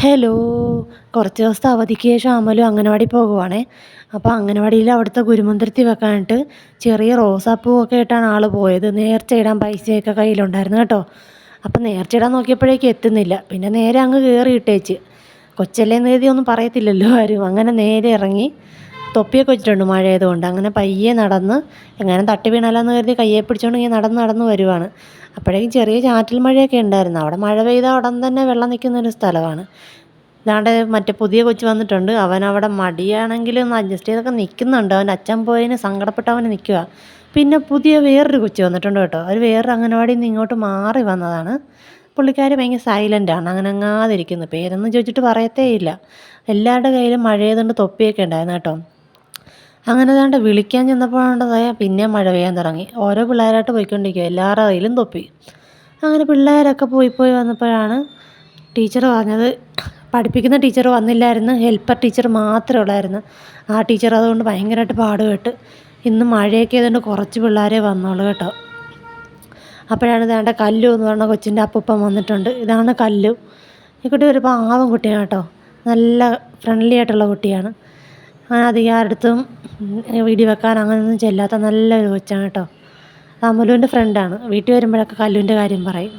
Hello. കുറച്ച് ദിവസത്തെ അവധിക്ക് ശേഷം അമലു അംഗനവാടി പോകുവാണേ. അപ്പോൾ അംഗനവാടിയിൽ അവിടുത്തെ ഗുരുമന്ദിരത്തിൽ വെക്കാനായിട്ട് ചെറിയ റോസാപ്പൂവൊക്കെ ഇട്ടാണ് ആൾ പോയത്. നേർച്ച ഇടാൻ പൈസയൊക്കെ കയ്യിലുണ്ടായിരുന്നു കേട്ടോ. അപ്പം നേർച്ച ഇടാൻ നോക്കിയപ്പോഴേക്കും എത്തുന്നില്ല. പിന്നെ നേരെ അങ്ങ് കയറി ഇട്ടേച്ച്. കൊച്ചല്ലേന്ന് കരുതി ഒന്നും പറയത്തില്ലല്ലോ ആരും. അങ്ങനെ നേരെ ഇറങ്ങി തൊപ്പിയൊക്കെ വെച്ചിട്ടുണ്ട് മഴയായതുകൊണ്ട്. അങ്ങനെ പയ്യെ നടന്ന് എങ്ങനെ തട്ടി വീണാലോന്ന് കരുതി കയ്യെ പിടിച്ചുകൊണ്ട് ഇങ്ങനെ നടന്ന് നടന്ന് വരുവാണ്. അപ്പോഴേക്കും ചെറിയ ചാറ്റൽ മഴയൊക്കെ ഉണ്ടായിരുന്നു. അവിടെ മഴ പെയ്താൽ ഉടൻ തന്നെ വെള്ളം നിൽക്കുന്നൊരു സ്ഥലമാണ്. ദാണ്ടെ മറ്റേ പുതിയ കൊച്ച് വന്നിട്ടുണ്ട്. അവനവിടെ മടിയാണെങ്കിലും ഒന്ന് അഡ്ജസ്റ്റ് ചെയ്തൊക്കെ നിൽക്കുന്നുണ്ട്. അവൻ്റെ അച്ഛൻ പോയതിന് സങ്കടപ്പെട്ട് അവന് നിൽക്കുക. പിന്നെ പുതിയ വേറൊരു കൊച്ച് വന്നിട്ടുണ്ട് കേട്ടോ. അവർ വേറൊരു അംഗനവാടിയിൽ നിന്ന് ഇങ്ങോട്ട് മാറി വന്നതാണ്. പുള്ളിക്കാരി ഭയങ്കര സൈലൻ്റാണ്, അങ്ങനെ അങ്ങാതിരിക്കുന്നു. പേരൊന്നും ചോദിച്ചിട്ട് പറയത്തേ ഇല്ല. എല്ലാവരുടെ കയ്യിലും മഴ ചെയ്തുകൊണ്ട് തൊപ്പിയൊക്കെ ഉണ്ടായിരുന്നു കേട്ടോ. അങ്ങനെ ദാണ്ട് വിളിക്കാൻ ചെന്നപ്പോഴാണ്ടതായ പിന്നെ മഴ പെയ്യാൻ തുടങ്ങി. ഓരോ പിള്ളേരായിട്ട് പോയിക്കൊണ്ടിരിക്കുക, എല്ലാവരുടെ കയ്യിലും തൊപ്പി. അങ്ങനെ പിള്ളേരൊക്കെ പോയി പോയി വന്നപ്പോഴാണ് ടീച്ചർ പറഞ്ഞത്, പഠിപ്പിക്കുന്ന ടീച്ചർ വന്നില്ലായിരുന്നു, ഹെൽപ്പർ ടീച്ചർ മാത്രമേ ഉള്ളായിരുന്നു. ആ ടീച്ചർ അതുകൊണ്ട് ഭയങ്കരമായിട്ട് പാടുപെട്ട്. ഇന്ന് മഴയൊക്കെ ആയതുകൊണ്ട് കുറച്ച് പിള്ളേരെ വന്നോളൂ കേട്ടോ. അപ്പോഴാണ് ഇതാണ്ട് കല്ലു എന്ന് പറഞ്ഞ കൊച്ചിൻ്റെ അപ്പൂപ്പൻ വന്നിട്ടുണ്ട്. ഇതാണ് കല്ലു. ഈ കുട്ടി ഒരു പാവം കുട്ടിയാണ് കേട്ടോ. നല്ല ഫ്രണ്ട്ലി ആയിട്ടുള്ള കുട്ടിയാണ്. അങ്ങനെ അധികം ആരുടെടുത്തും വീഡിയോ വെക്കാൻ അങ്ങനെയൊന്നും ചെല്ലാത്ത നല്ലൊരു കൊച്ചാണ് കേട്ടോ. അമലുവിൻ്റെ ഫ്രണ്ടാണ്. വീട്ടിൽ വരുമ്പോഴൊക്കെ കല്ലുവിൻ്റെ കാര്യം പറയും.